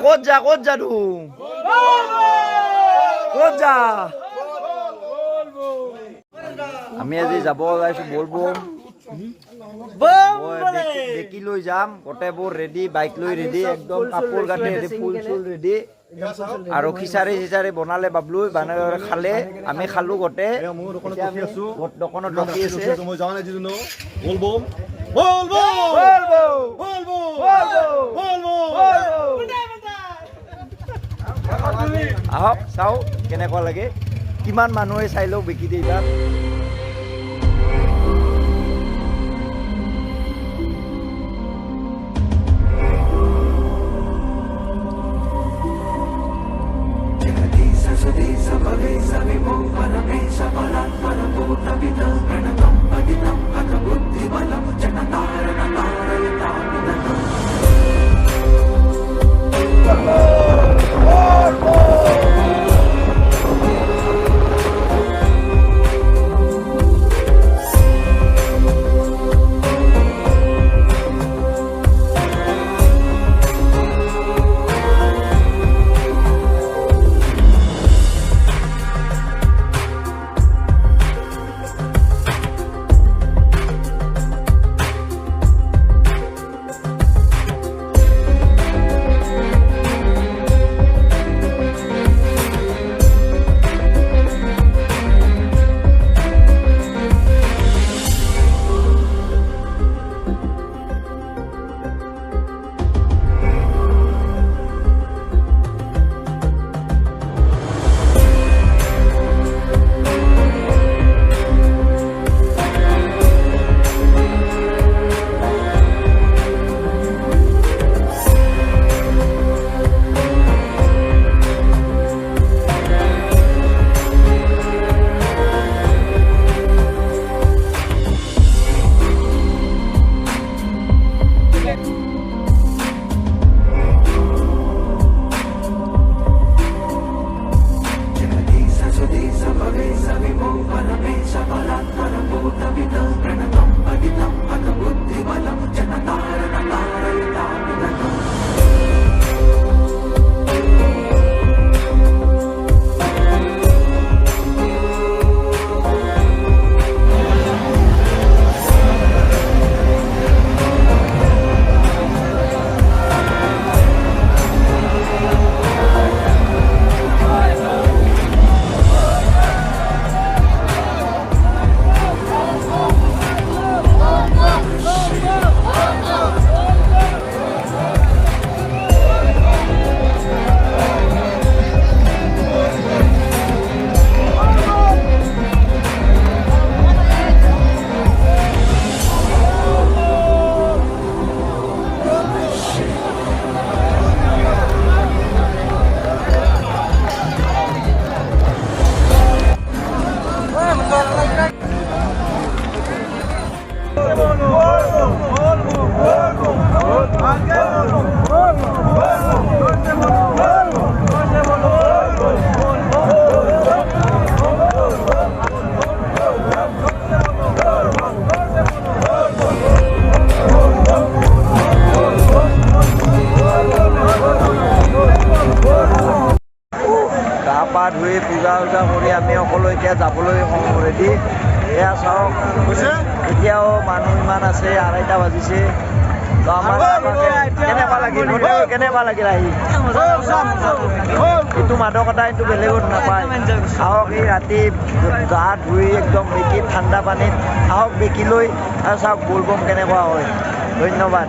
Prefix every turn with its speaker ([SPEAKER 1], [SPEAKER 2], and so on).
[SPEAKER 1] ক'ত যা ক'ত যা আমি আজি যাব ওলাইছো বলবম দেখি লৈ যাম গোটেইবোৰ ৰেডি বাইক লৈ ৰেডি একদম কাপোৰ কাটি ৰেডি ফুল চুল ৰেডি আৰু খিচাৰি চিচাৰি বনালে বাবলু বানালে খালে আমি খালো গোটেই দোকানত ৰখি আছে আহক চাওঁ কেনেকুৱা লাগে কিমান মানুহে চাই লওক বিকি দিয়ে এইবাৰ পা ধুই পূজা উজা কৰি আমি সকলো এতিয়া যাবলৈ ৰেডি এয়া চাওক এতিয়াও মানুহ ইমান আছে 2:30 বাজিছে কেনেকুৱা লাগিল আহি এইটো মাদকতা এইটো বেলেগত নাপায় আহক এই ৰাতি গা ধুই একদম বেকি ঠাণ্ডা পানীত আহক বেকি লৈ আৰু চাওক বলবম কেনেকুৱা হয় ধন্যবাদ।